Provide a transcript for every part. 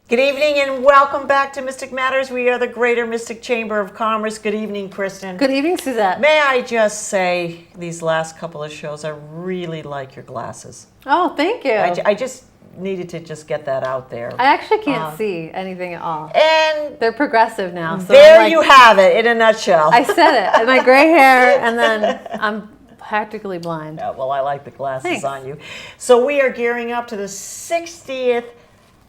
Good evening and welcome back to Mystic Matters. We are the Greater Mystic Chamber of Commerce. Good evening, Kristin. Good evening, Susette. May I just say, these last couple of shows, I really like your glasses. Oh, thank you. I just needed to just get that out there. I actually can't see anything at all. And they're progressive now. So there you have it in a nutshell. I said it. My gray hair, and then I'm practically blind. Yeah, well, I like the glasses Thanks. on you. So we are gearing up to the 60th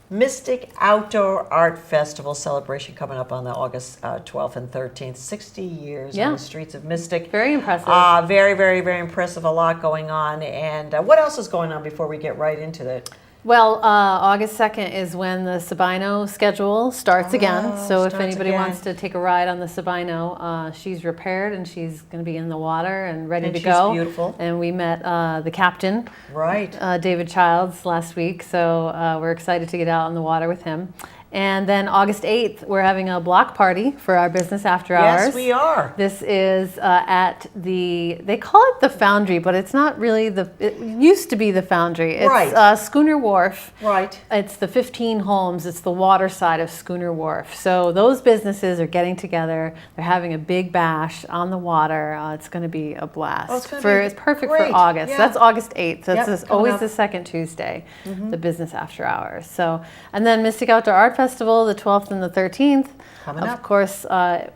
Mystic Outdoor Art Festival celebration coming up on the August 12th and 13th. 60 years on the streets of Mystic. Very impressive. Very, very, very impressive. A lot going on. And what else is going on before we get right into it? Well, August 2nd is when the Sabino schedule starts again. So if anybody wants to take a ride on the Sabino, she's repaired and she's going to be in the water and ready to go. She's beautiful. And we met the captain, right, David Childs, last week. So we're excited to get out on the water with him. And then August 8th, we're having a block party for our business after hours. Yes, we are. This is at they call it the Foundry, but it's not really it used to be the Foundry. It's right. Schooner Wharf. Right. It's the 15 Homes. It's the water side of Schooner Wharf. So those businesses are getting together. They're having a big bash on the water. It's going to be a blast. Oh, it's perfect great. for August. Yeah. That's August 8th. That's always up. the second Tuesday, the business after hours. So, and then Mystic Outdoor Art Festival, the 12th and the 13th. Coming up. Of course,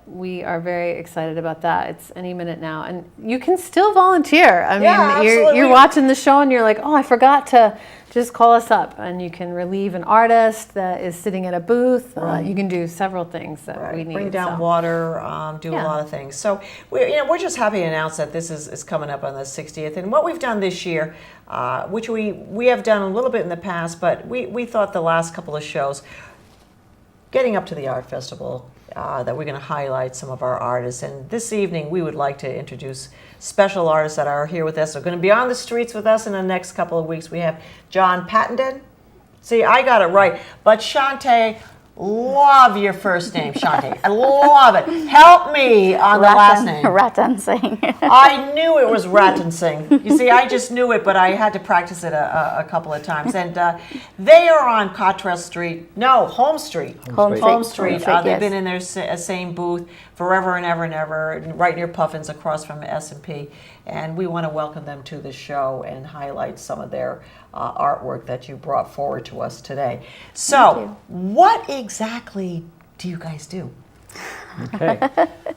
we are very excited about that. It's any minute now. And you can still volunteer. I mean, you're watching the show and you're like, oh, I forgot to just call us up. And you can relieve an artist that is sitting at a booth. Right. You can do several things that we need. Bring down water, do a lot of things. So we're just happy to announce that this is coming up on the 60th. And what we've done this year, which we have done a little bit in the past, but we thought the last couple of shows, getting up to the art festival, that we're going to highlight some of our artists. And this evening, we would like to introduce special artists that are here with us. They're going to be on the streets with us in the next couple of weeks. We have John Pattenden. See, I got it right. But Shantie, love your first name, Shantie. I love it. Help me on the last name. Rattansingh. I knew it was Rattansingh. You see, I just knew it, but I had to practice it a couple of times. And they are on Cottrell Street. No, Home Street. Home Street. They've been in their same booth forever and ever and ever, right near Puffins, across from S&P. And we want to welcome them to the show and highlight some of their artwork that you brought forward to us today. So, what exactly do you guys do? Okay,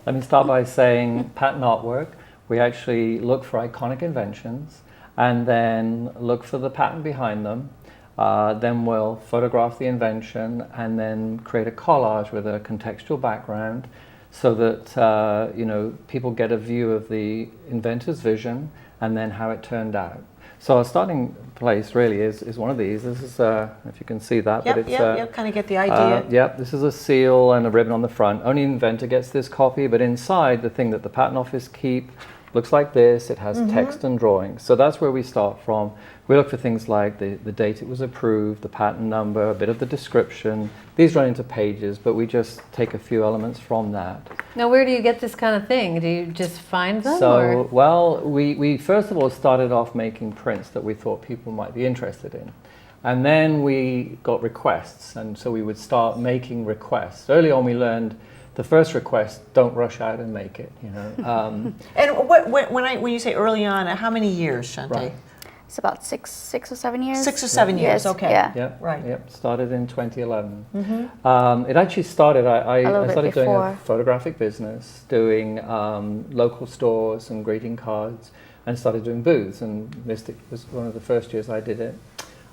let me start by saying pattern artwork. We actually look for iconic inventions and then look for the pattern behind them. Then we'll photograph the invention and then create a collage with a contextual background so that people get a view of the inventor's vision and then how it turned out. So our starting place really is one of these. This is, if you can see that. Yep, but it's, kind of get the idea. Yep, this is a seal and a ribbon on the front. Only inventor gets this copy, but inside, the thing that the patent office keep looks like this. It has text and drawings. So that's where we start from. We look for things like the date it was approved, the patent number, a bit of the description. These run into pages, but we just take a few elements from that. Now, where do you get this kind of thing? Do you just find them? So, well, we first of all started off making prints that we thought people might be interested in. And then we got requests, and so we would start making requests. Early on we learned the first request, don't rush out and make it, And when you say early on, how many years, Shantie? Right. It's about six or 7 years. 6 or 7 years, okay. Yeah. Yep, right. Yep, started in 2011. It actually started, I started doing a photographic business, doing local stores and greeting cards, and started doing booths, and Mystic was one of the first years I did it.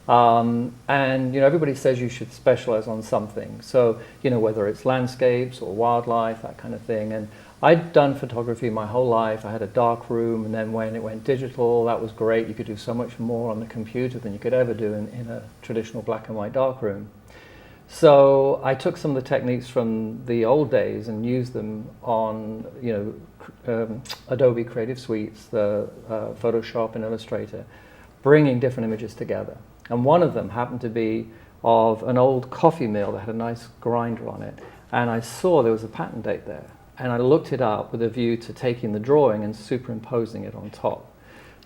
And everybody says you should specialize on something. So whether it's landscapes or wildlife, that kind of thing. And I'd done photography my whole life. I had a dark room, and then when it went digital, that was great. You could do so much more on the computer than you could ever do in a traditional black and white dark room. So I took some of the techniques from the old days and used them on Adobe Creative Suites, the Photoshop and Illustrator, bringing different images together. And one of them happened to be of an old coffee mill that had a nice grinder on it. And I saw there was a patent date there. And I looked it up with a view to taking the drawing and superimposing it on top.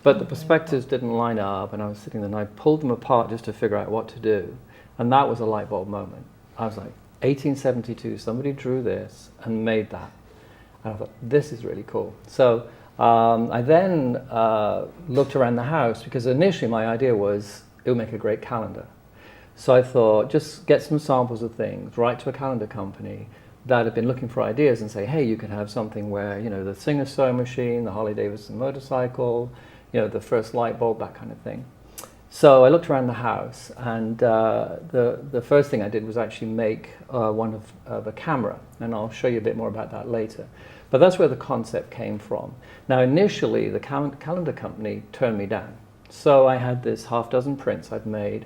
But the perspectives didn't line up, and I was sitting there and I pulled them apart just to figure out what to do. And that was a light bulb moment. I was like, 1872, somebody drew this and made that. And I thought, this is really cool. So I then looked around the house, because initially my idea was it would make a great calendar. So I thought, just get some samples of things, write to a calendar company that had been looking for ideas and say, hey, you can have something where, you know, the Singer sewing machine, the Harley Davidson motorcycle, you know, the first light bulb, that kind of thing. So I looked around the house, and the first thing I did was actually make one of a camera, and I'll show you a bit more about that later. But that's where the concept came from. Now, initially, the calendar company turned me down. So I had this half dozen prints I'd made,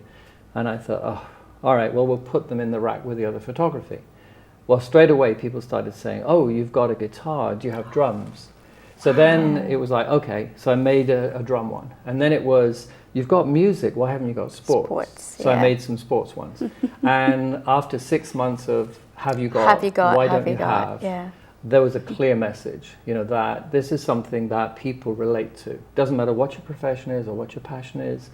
and I thought, oh, all right, well, we'll put them in the rack with the other photography. Well, straight away, people started saying, oh, you've got a guitar, do you have drums? So then it was like, okay, so I made a drum one. And then it was, you've got music, why haven't you got sports? So I made some sports ones. And after 6 months of have you got, why don't you have? Yeah. There was a clear message, you know, that this is something that people relate to. Doesn't matter what your profession is or what your passion is,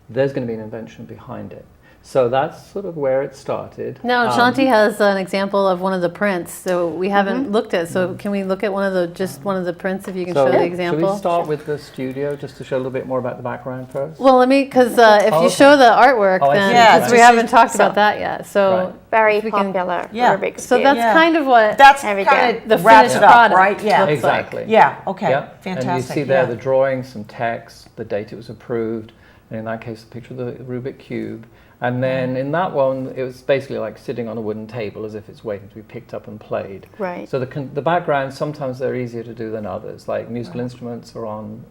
there's going to be an invention behind it. So that's sort of where it started. Now, Shantie has an example of one of the prints, so we haven't looked at. So can we look at one of the prints, if you can show the example? Should we start with the studio, just to show a little bit more about the background first? Well, let me, because if you show the artwork, then because we haven't talked about that yet. So very popular Rubik's So that's kind of what that's kind of the wraps finished it up, product right? Yeah, looks exactly. like. Yeah. Okay. Yeah. Fantastic. And you see there the drawing, some text, the date it was approved, and in that case, a picture of the Rubik cube. And then in that one, it was basically like sitting on a wooden table as if it's waiting to be picked up and played. Right. So the backgrounds, sometimes they're easier to do than others. Like musical instruments are on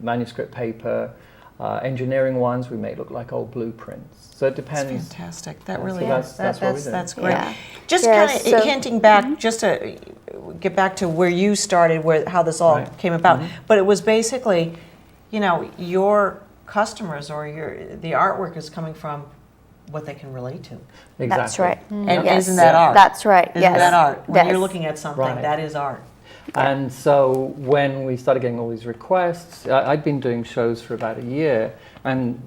manuscript paper. Engineering ones we make look like old blueprints. So it depends. That's fantastic. That really is. That's great. Yeah. Just kind of hinting back, just to get back to where you started, how this all came about. But it was basically, you know, your customers or the artwork is coming from what they can relate to. Exactly. That's right. And isn't that art? That's right. Isn't that art? When Yes. you're looking at something, that is art. And so when we started getting all these requests, I'd been doing shows for about a year and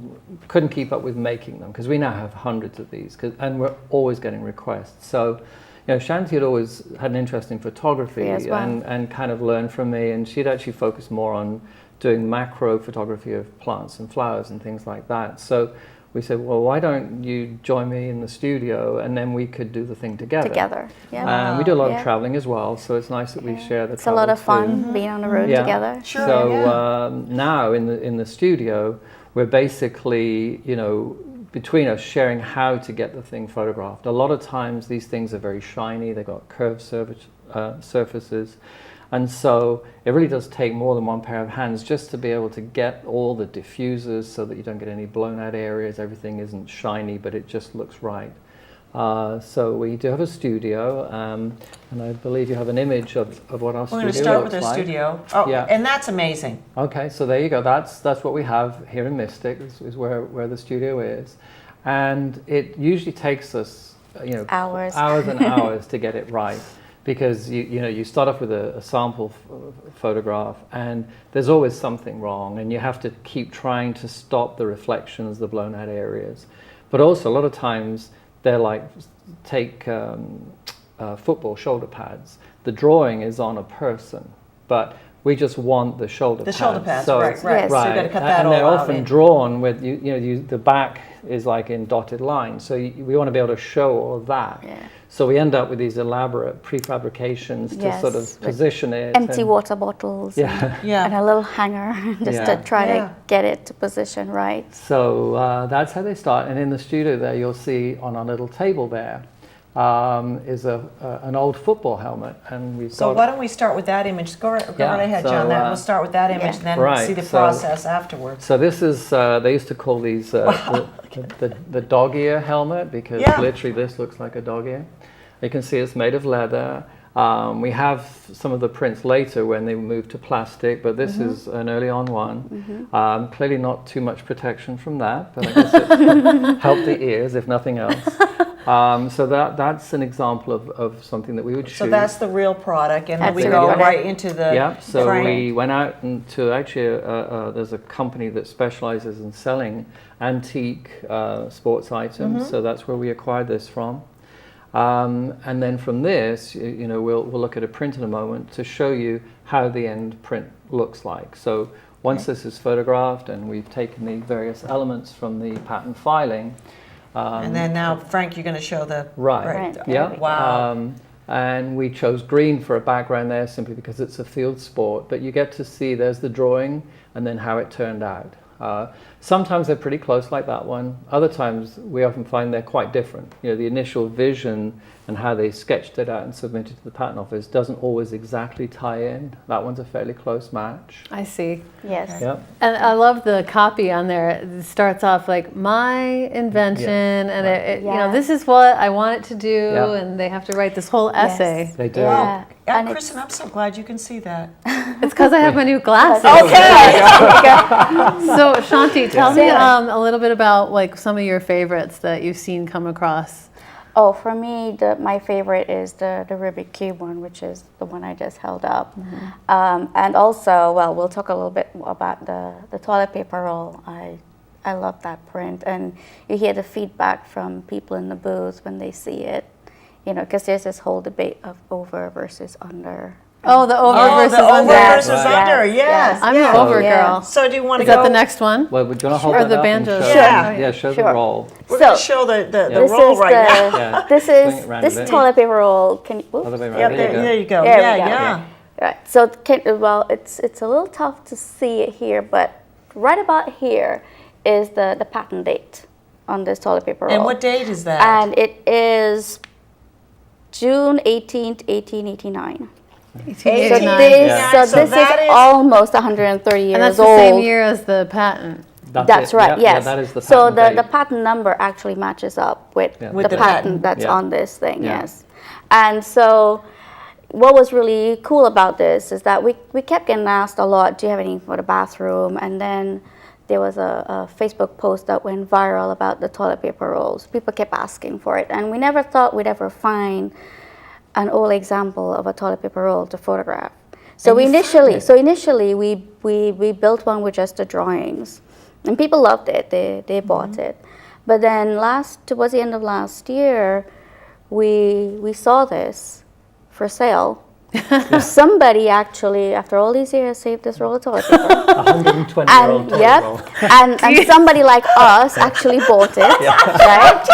couldn't keep up with making them, because we now have hundreds of these, and we're always getting requests. So, you know, Shantie had always had an interest in photography and kind of learned from me, and she'd actually focused more on doing macro photography of plants and flowers and things like that. So we said, well, why don't you join me in the studio, and then we could do the thing together. And we do a lot of traveling as well, so it's nice that we share the travel. It's a lot of fun being on the road together. Sure. So now in the studio, we're basically, you know, between us sharing how to get the thing photographed. A lot of times these things are very shiny, they've got curved surfaces. And so it really does take more than one pair of hands just to be able to get all the diffusers so that you don't get any blown out areas. Everything isn't shiny, but it just looks right. So we do have a studio, and I believe you have an image of what our studio looks like. We're going to start with our studio. Oh, yeah. And that's amazing. Okay, so there you go. That's what we have here in Mystic, is where the studio is. And it usually takes us, you know, hours and hours to get it right. Because you start off with a sample photograph, and there's always something wrong, and you have to keep trying to stop the reflections, the blown out areas. But also a lot of times they're like, take football shoulder pads. The drawing is on a person, but we just want the shoulder pads. The shoulder pads, so, right. Yes. So you've got to cut that and all out. they're often drawn with the back is like in dotted lines, so we want to be able to show all of that. Yeah. So we end up with these elaborate prefabrications to sort of position it. Empty water bottles and a little hanger just to try to get it to position right. So that's how they start. And in the studio there, you'll see on our little table there is an old football helmet. And we've So why don't we start with that image? Go right ahead, John. We'll start with that image and then see the process afterwards. So this is, they used to call these the dog ear helmet, because literally this looks like a dog ear. You can see it's made of leather. We have some of the prints later when they moved to plastic, but this is an early on one. Clearly not too much protection from that, but I guess it helped the ears, if nothing else. So that's an example of something that we would shoot. So that's the real product, and then we go right into the so frame. we went out to actually, there's a company that specializes in selling antique sports items, so that's where we acquired this from. And then from this, we'll look at a print in a moment to show you how the end print looks like. So once this is photographed and we've taken the various elements from the patent filing. And then now, Frank, you're going to show the... Right. Yeah. Wow. And we chose green for a background there simply because it's a field sport. But you get to see there's the drawing and then how it turned out. Sometimes they're pretty close like that one. Other times we often find they're quite different. The initial vision and how they sketched it out and submitted to the patent office doesn't always exactly tie in. That one's a fairly close match. I see. Yes. Yep. And I love the copy on there. It starts off like my invention, and this is what I want it to do, and they have to write this whole essay. They do. Yeah. And Kristin, I'm so glad you can see that. It's because I have my new glasses. Okay. So Shantie, tell me a little bit about like some of your favorites that you've seen come across. Oh, for me, my favorite is the Rubik Cube one, which is the one I just held up. And also, well, we'll talk a little bit about the toilet paper roll. I love that print. And you hear the feedback from people in the booth when they see it, because there's this whole debate of over versus under. Oh, the over versus under. Versus under, yes. I'm an over girl. So do you want to go? Is that the next one? Well, we're going to hold or that the up banjo. and show the roll. We're going to show the roll right now. Yeah. This toilet paper roll. Can you? Oops. There you go. Yeah. Right. So it's a little tough to see it here, but right about here is the patent date on this toilet paper roll. And what date is that? And it is June 18th, 1889. So this is almost 130 years old. And that's the same year as the patent. That's right, yes. Yeah, that is the so patent the patent number actually matches up with the patent that's on this thing, yes. And so what was really cool about this is that we kept getting asked a lot, do you have anything for the bathroom? And then there was a Facebook post that went viral about the toilet paper rolls. People kept asking for it, and we never thought we'd ever find an old example of a toilet paper roll to photograph. So initially we built one with just the drawings, and people loved it. They bought it. But then towards the end of last year, we saw this for sale. Somebody actually, after all these years, saved this roll of toilet paper. 120-year-old toilet roll. And somebody like us actually bought it, right?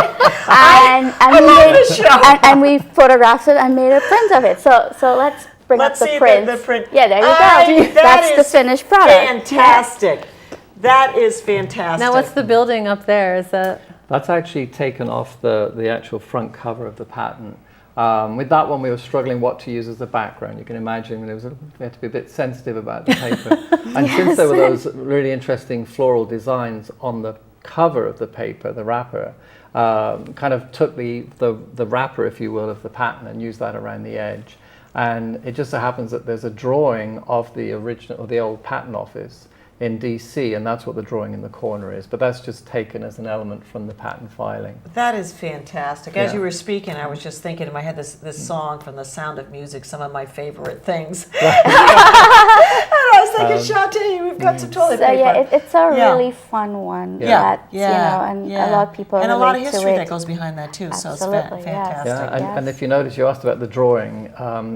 And we photographed it and made a print of it. So let's bring up the print. The print. Yeah, there you go. That's the finished product. Fantastic. That is fantastic. Now, what's the building up there? Is that? That's actually taken off the actual front cover of the patent. With that one, we were struggling what to use as the background. You can imagine we had to be a bit sensitive about the paper. And since there were those really interesting floral designs on the cover of the paper, the wrapper, kind of took the wrapper, if you will, of the patent and used that around the edge. And it just so happens that there's a drawing of the original, of the old patent office in DC, and that's what the drawing in the corner is. But that's just taken as an element from the patent filing. That is fantastic. As you were speaking, I was just thinking in my head this song from The Sound of Music, some of my favorite things. And I was thinking, Shantie, we've got some toilet paper. Yeah, it's a really fun one. And a lot of people and a lot of relate history to that goes behind that too. Absolutely, so it's fantastic. And if you notice, you asked about the drawing.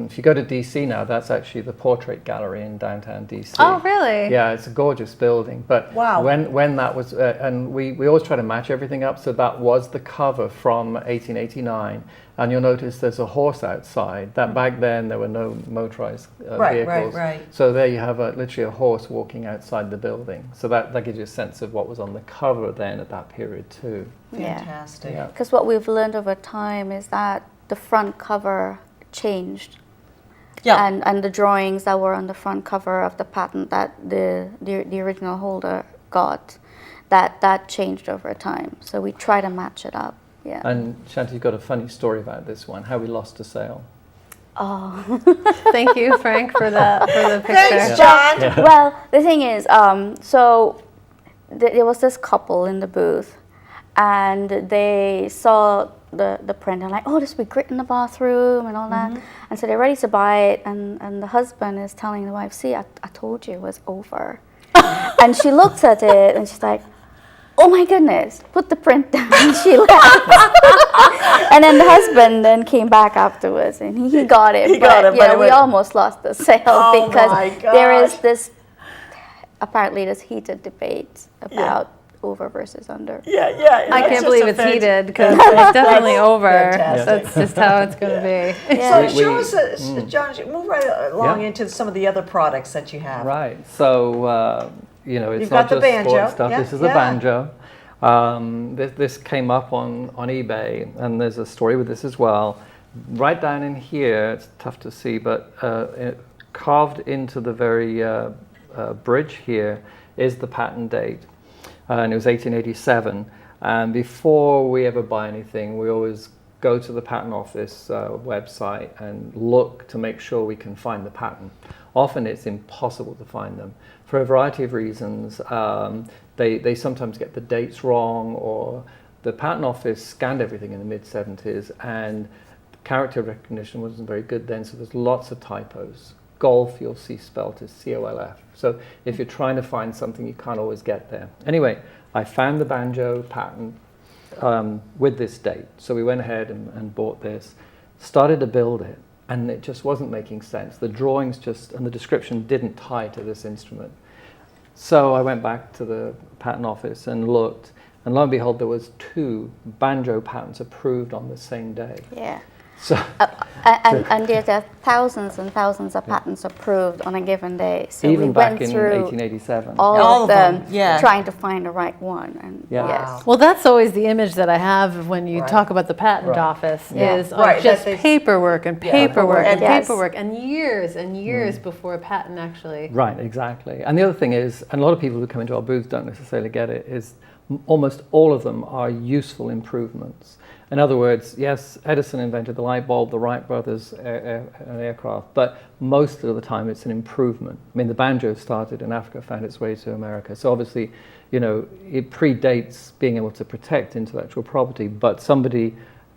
If you go to DC now, that's actually the Portrait Gallery in downtown DC. Oh, really? Yeah, it's a gorgeous building. But when that was, and we always try to match everything up, so that was the cover from 1889. And you'll notice there's a horse outside. That back then there were no motorized vehicles. Right. So there you have literally a horse walking outside the building. So that gives you a sense of what was on the cover then at that period too. Fantastic. Because what we've learned over time is that the front cover changed. Yeah. And the drawings that were on the front cover of the patent that the original holder got, that changed over time. So we try to match it up. Yeah. And Shantie, you've got a funny story about this one, how we lost a sale. Oh. Thank you, Frank, for the picture. Thanks, John. Yeah. Well, the thing is, so there was this couple in the booth, and they saw the print and like, oh, this would be great in the bathroom and all that. And so they're ready to buy it, and the husband is telling the wife, see, I told you it was over. And she looks at it and she's like, oh my goodness, put the print down. And she left. And then the husband then came back afterwards and he got it. But we almost lost the sale because there is this, apparently this heated debate about over versus under. I can't believe it's heated because it's definitely over. That's just how it's going to be. So show us, John, move right along into some of the other products that you have. Right. So, it's You've not got the just banjo. sport stuff. This is a banjo. This came up on eBay, and there's a story with this as well. Right down in here, it's tough to see, but carved into the very bridge here is the patent date. And it was 1887. And before we ever buy anything, we always go to the patent office website and look to make sure we can find the patent. Often it's impossible to find them for a variety of reasons. They sometimes get the dates wrong, or the patent office scanned everything in the mid-70s and character recognition wasn't very good then, so there's lots of typos. Golf, you'll see spelt as COLF. So if you're trying to find something, you can't always get there. Anyway, I found the banjo patent with this date. So we went ahead and bought this, started to build it, and it just wasn't making sense. The drawings and the description didn't tie to this instrument. So I went back to the patent office and looked, and lo and behold, there was 2 banjo patents approved on the same day. Yeah. So, and there are thousands and thousands of patents approved on a given day. So even we back went in through 1887. all of them, trying to find the right one. And Wow. Well, that's always the image that I have when you talk about the patent office is just paperwork and paperwork and paperwork and years before a patent actually. Right, exactly. And the other thing is, and a lot of people who come into our booth don't necessarily get it, is almost all of them are useful improvements. In other words, yes, Edison invented the light bulb, the Wright brothers an aircraft, but most of the time it's an improvement. I mean, the banjo started in Africa, found its way to America. So obviously, it predates being able to protect intellectual property, but somebody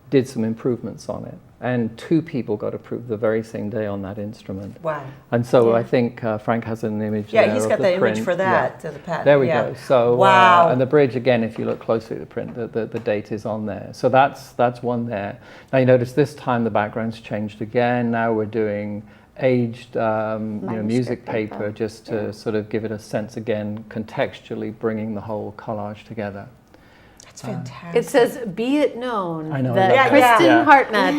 did some improvements on it. And 2 people got approved the very same day on that instrument. Wow. And so I think Frank has an image there he's got of the the print. image for that, to the patent. There we go. So, wow. And the bridge, again, if you look closely at the print, the date is on there. So that's one there. Now you notice this time the background's changed again. Now we're doing aged music paper just to sort of give it a sense again, contextually bringing the whole collage together. It's fantastic. It says, "Be it known that Kristin Hartnett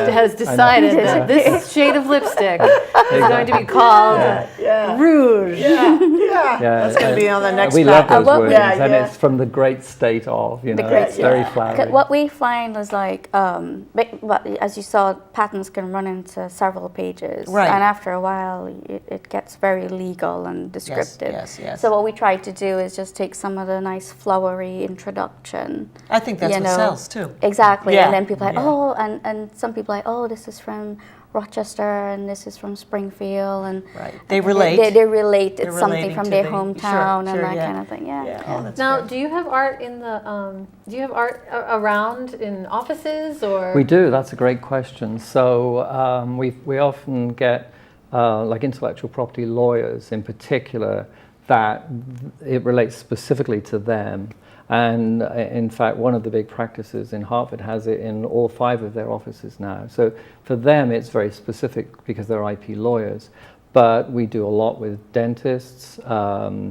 has decided that this shade of lipstick is going to be called Rouge." That's going to be on the next We love those words, and it's from the great state of, it's very flattering. What we find is as you saw, patents can run into several pages. Right. And after a while, it gets very legal and descriptive. Yes. So what we try to do is just take some of the nice flowery introduction. I think that's what sells too. Exactly. And then people are like, and some people are like, oh, this is from Rochester and this is from Springfield, and they relate. They relate. It's something from their hometown and that kind of thing. Now, do you have art in the? Do you have art around in offices or? We do. That's a great question. So we often get like intellectual property lawyers in particular that it relates specifically to them. And in fact, one of the big practices in Hartford has it in all 5 of their offices now. So for them, it's very specific because they're IP lawyers. But we do a lot with dentists, eye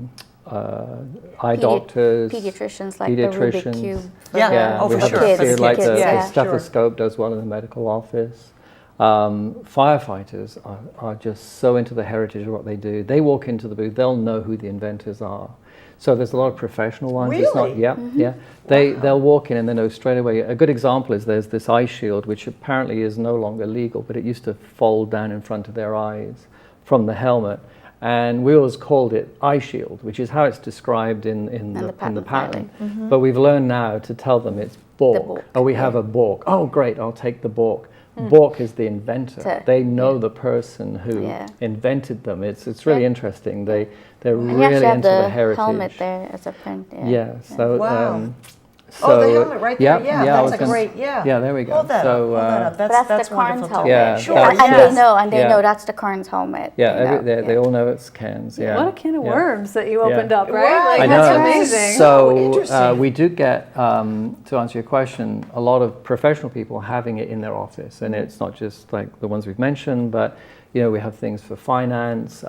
doctors, pediatricians, like the Rubik Cube. We have kids. Like the stethoscope does well in the medical office. Firefighters are just so into the heritage of what they do. They walk into the booth, they'll know who the inventors are. So there's a lot of professional ones. Really? It's not, They'll walk in and they know straight away. A good example is there's this eye shield, which apparently is no longer legal, but it used to fold down in front of their eyes from the helmet. And we always called it eye shield, which is how it's described in the patent. Mm-hmm. But we've learned now to tell them it's Bork. Oh, we have a Bork. Oh, great, I'll take the Bork. Bork is the inventor. They know the person who invented them. It's really interesting. They're really into the heritage. Helmet there as a print. So Oh, the helmet right there. Yeah, that's a great. Yeah, there we go. Hold that up. That's the wonderful. Cairns helmet. Yeah, Sure. And Yes. they know that's the Cairns helmet. Yeah, they all know it's Cairns. Yeah. What a can of worms that you opened up, right? Right. Like, I that's know. amazing. So interesting. we do get, to answer your question, a lot of professional people having it in their office, and it's not just like the ones we've mentioned, but we have things for finance.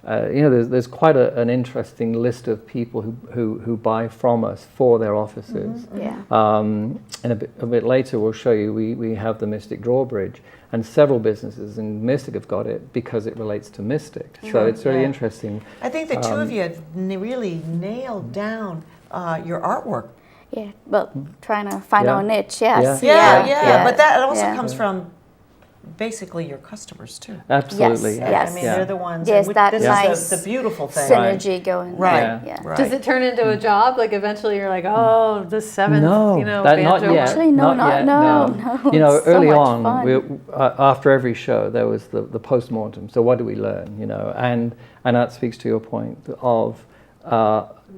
There's quite an interesting list of people who buy from us for their offices. And a bit later we'll show you we have the Mystic Drawbridge, and several businesses in Mystic have got it because it relates to Mystic. So it's really interesting. I think the two of you have really nailed down your artwork. Yeah, but trying to find our niche, yes. Yeah. But that also comes from basically your customers too. Absolutely. Yes. I mean, they're the ones. Yes, that this nice is the beautiful thing. synergy going. Right. Yeah. Does it turn into a job? Like eventually you're like, oh, the seventh, not banjo. yet. Actually, not no. It's early so on, much fun. after every show, there was the post-mortem. So what do we learn? And that speaks to your point of,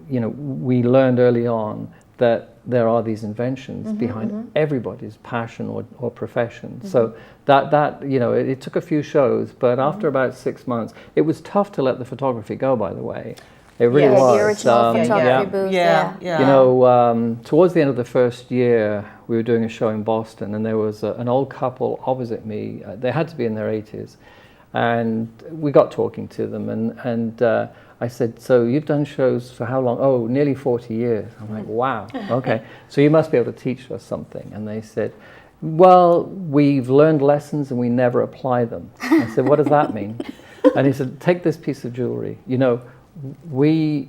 we learned early on that there are these inventions behind everybody's passion or profession. So that it took a few shows, but after about 6 months, it was tough to let the photography go, by the way. It really was. The original photography booth. Towards the end of the first year, we were doing a show in Boston, and there was an old couple opposite me. They had to be in their 80s, and we got talking to them, and I said, so you've done shows for how long? Oh, nearly 40 years. I'm like, wow, okay. So you must be able to teach us something. And they said, well, we've learned lessons and we never apply them. I said, what does that mean? And he said, take this piece of jewelry. We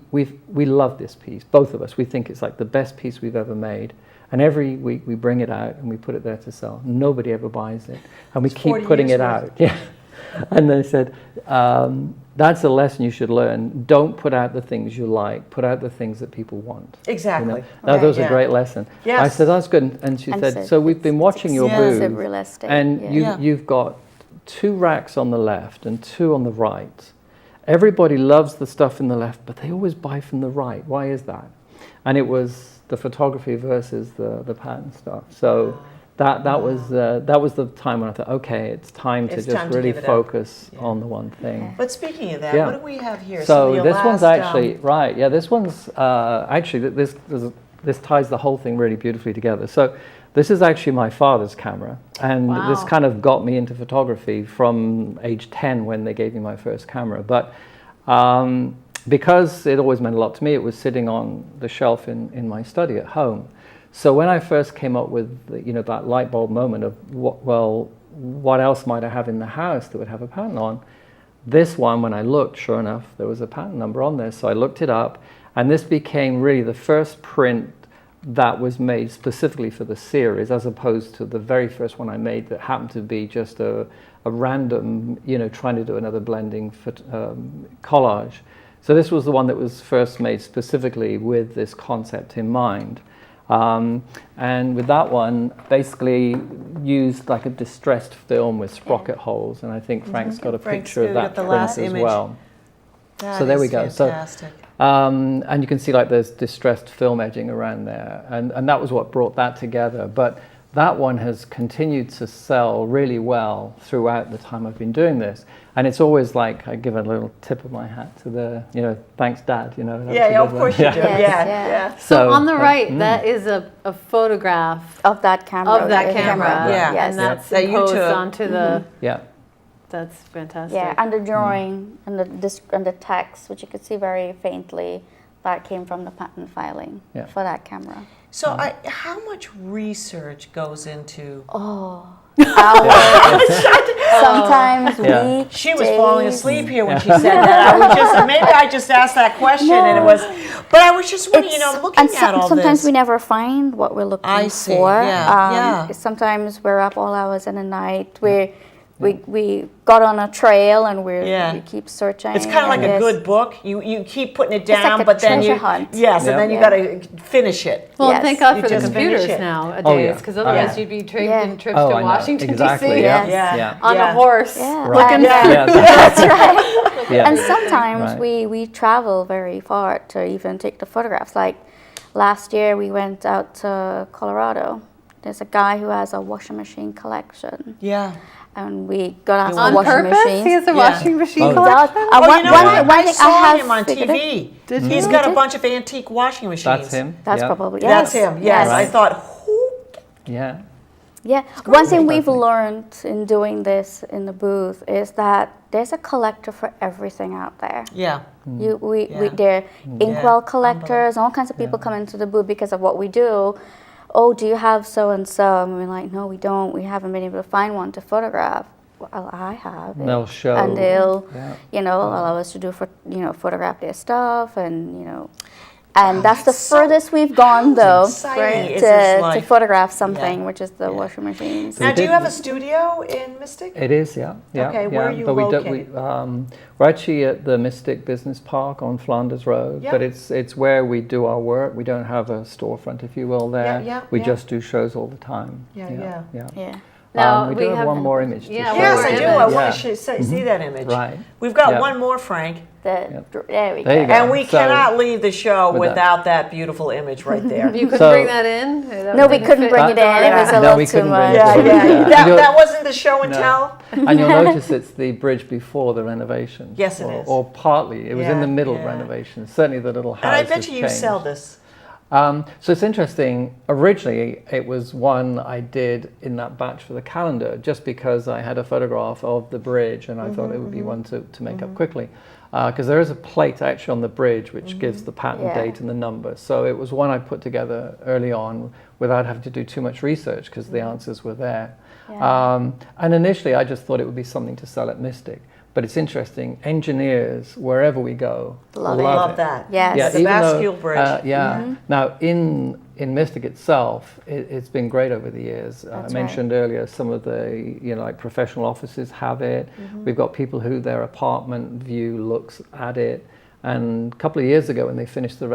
love this piece, both of us. We think it's like the best piece we've ever made. And every week we bring it out and we put it there to sell. Nobody ever buys it. And we keep putting it out. Yeah. And they said, that's a lesson you should learn. Don't put out the things you like. Put out the things that people want. Exactly. That was a great lesson. Yes. I said, that's good. And she said, so we've been watching your booth. Realistic. And you've got 2 racks on the left and 2 on the right. Everybody loves the stuff in the left, but they always buy from the right. Why is that? And it was the photography versus the pattern stuff. So that was the time when I thought, okay, it's time to just really focus on the one thing. But speaking of that, what do we have here? So this one's actually right. Yeah, this one's actually this ties the whole thing really beautifully together. So this is actually my father's camera, and this kind of got me into photography from age 10 when they gave me my first camera. But because it always meant a lot to me, it was sitting on the shelf in my study at home. So when I first came up with that light bulb moment of what else might I have in the house that would have a pattern on, this one, when I looked, sure enough, there was a pattern number on there. So I looked it up, and this became really the first print that was made specifically for the series, as opposed to the very first one I made that happened to be just a random, trying to do another blending collage. So this was the one that was first made specifically with this concept in mind. And with that one, basically used like a distressed film with sprocket holes, and I think Frank's got a picture of that print as well. So there we go. Fantastic. And you can see like there's distressed film edging around there, and that was what brought that together. But that one has continued to sell really well throughout the time I've been doing this. And it's always like, I give a little tip of my hat to the, thanks Dad, Yeah, of course you do. Yeah. So on the right, that is a photograph of that camera. Yeah. And that's imposed onto the... Yeah. That's fantastic. Yeah, and the drawing and the text, which you could see very faintly, that came from the patent filing for that camera. So how much research goes into... Sometimes weeks, She was falling asleep here when she said that. Maybe I just asked that question and it was... But I was just looking at all this. Sometimes we never find what we're looking for. Yeah. Sometimes we're up all hours in the night. We got on a trail and we keep searching. It's kind of like a good book. You keep putting it down, like but then you hunt. and then you got to finish it. Well, thank God for the just computers finish it. nowadays, because otherwise you'd be taking trips to Washington exactly. D.C. Yeah. on a horse, looking. That's right. Yeah. And sometimes we travel very far to even take the photographs. Like last year we went out to Colorado. There's a guy who has a washing machine collection. Yeah. And we got out on washing purpose? machines. He has a washing machine He collection? does. Oh, you know what? one I thing saw have him on figured TV. Did He's you? got a bunch of antique washing machines. That's him. That's yeah. probably, That's him. Yes. Right. I thought, who? Yeah. Yeah, one thing we've Fascinating. learned in doing this in the booth is that there's a collector for everything out there. Yeah. There are inkwell collectors, all kinds of people come into the booth because of what we do. Oh, do you have so and so? And we're like, no, we don't. We haven't been able to find one to photograph. Well, I have. And they'll show. And they'll, Yeah. allow us to do photograph their stuff, and and that's the furthest we've gone, though, exciting is this to life? photograph something, Yeah. which is the washing machines. Now, We do you did- have a studio in Mystic? It is, yeah. Okay, where are you but located? we're actually at the Mystic Business Park on Flanders Road, Yeah. but it's where we do our work. We don't have a storefront, if you will, there. Yeah, we yeah. just do shows all the time. Yeah. Yeah. Now, we we do have have one an- more image to yeah, show. one Yes, more I image. do. I Yeah. want to see that image. Right. We've got Yeah. one more, Frank. There we go. There you go. And we So- cannot leave the show With that. without that beautiful image right there. You couldn't So- bring that in? That No, we didn't couldn't fit bring it in. It was a No, little we too couldn't bring much. it Yeah, in. yeah. Yeah. That, You'll- that wasn't the show and No. tell. And you'll notice it's the bridge before the renovation. Yes, it or, is. Or partly. It was in Yeah, the middle yeah. renovation. Certainly the little house And I has bet you changed. sell this. So it's interesting. Originally, it was one I did in that batch for the calendar, just because I had a photograph of the bridge, and I thought it would be one to make up quickly. Because there is a plate actually on the bridge which gives the patent Yeah. date and the number. So it was one I put together early on without having to do too much research because the answers were there. Yeah. And initially, I just thought it would be something to sell at Mystic. But it's interesting. Engineers, wherever we go, Love Love it. that. Yes. Yeah, The even though, Bascule Bridge. yeah. Now, in Mystic itself, it's been great over the years. I That's mentioned earlier some of the like professional offices have it. We've got people who their apartment view looks at it. And a couple of years ago, when they finished the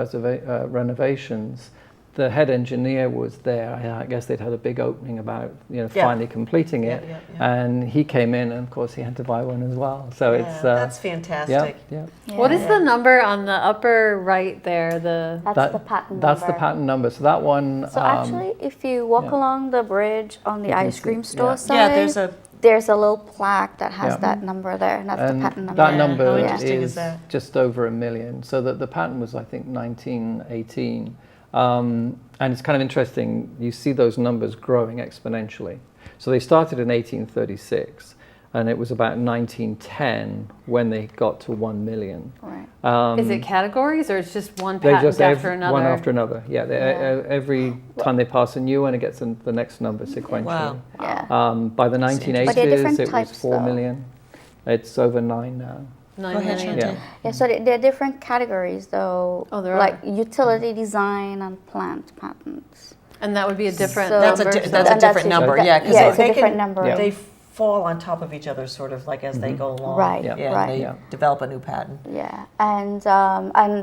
renovations, the head engineer was there. I guess they'd had a big opening about finally completing it, Yeah. and he came in, and of course he had to buy one as well. So Yeah, it's that's fantastic. yeah. What is the number on the upper right there? That's the patent That's number. the patent number. So that one. So actually, if you walk along the bridge on the ice cream store yeah. side, there's a little plaque that has Yeah. that number there, and that's and the patent number. that Yeah, number how interesting is is that? just over 1 million. So that the patent was, I think, 1918. And it's kind of interesting. You see those numbers growing exponentially. So they started in 1836, and it was about 1910 when they got to 1 million. Right. Is it categories or it's just one They patent just after another? one after another. Yeah, every time they pass a new one, it gets the next number sequentially. Wow. Yeah. By the 1980s, But they're different it was types, 4 though. million. It's over 9 now. 9 Go ahead, million. Shantie. Yeah, so there are different categories, though. Oh, there like are. utility design and plant patents. And that would be a different So- That's number. a different number. Yeah, because Yeah, it's a they different can number. Yeah. they fall on top of each other, sort of like as they go along. Right, Yeah. Yeah, right. and they Yeah. develop a new patent. Yeah, and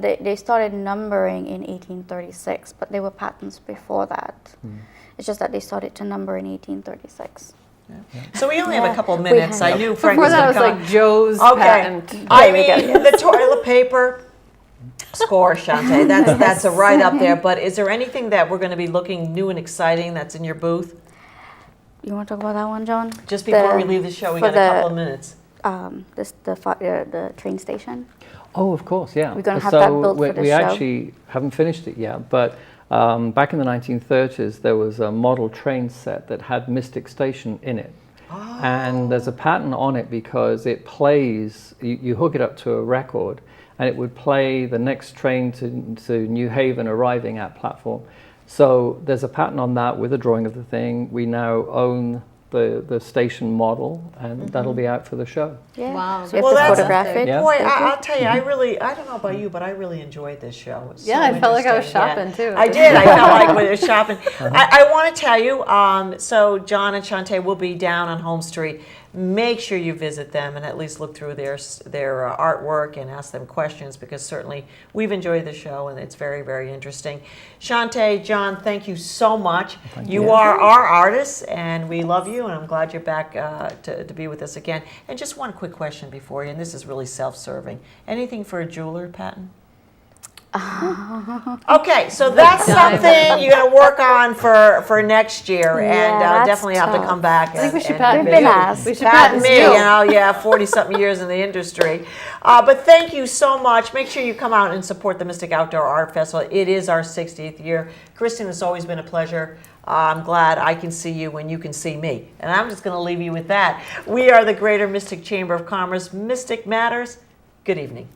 they started numbering in 1836, but there were patents before that. It's just that they started to number in 1836. So we only have a Yeah. couple We minutes. I have- knew Frank Before was that going was to come. like Joe's Okay. patent. I There we go, mean, the toilet paper score, Shantie. That's a right up there. But is there anything that we're going to be looking new and exciting that's in your booth? You want to talk about that one, John? Just before we leave the show, we for got a couple of minutes. The train station. Oh, of course, yeah. We're gonna have that built for the we show. actually haven't finished it yet, but back in the 1930s, there was a model train set that had Mystic Station in it. And there's a patent on it because it plays, you hook it up to a record, and it would play the next train to New Haven arriving at platform. So there's a patent on that with a drawing of the thing. We now own the station model, and that'll be out for the show. Yeah. Wow. So you Well, have to that's- photograph it. Yeah. Boy, I'll tell you, I don't know about you, but I really enjoyed this show. It was Yeah, so I felt like I was interesting. Yeah. shopping, too. I did. I felt like we were shopping. I want to tell you, so John and Shantie will be down on Home Street. Make sure you visit them and at least look through their artwork and ask them questions, because certainly we've enjoyed the show and it's very, very interesting. Shantie, John, thank you so much. You are our artists and we love you, and I'm glad you're back to be with us again. And just one quick question before you, and this is really self-serving. Anything for a jeweler, Patton? Okay, so that's something you're going to work on for next year, and that's definitely have to tough. come back. I think we should and patent We've been you. asked. We should patent patent me, you. 40-something years in the industry. But thank you so much. Make sure you come out and support the Mystic Outdoor Art Festival. It is our 60th year. Kristin, it's always been a pleasure. I'm glad I can see you when you can see me. And I'm just going to leave you with that. We are the Greater Mystic Chamber of Commerce. Mystic Matters. Good evening.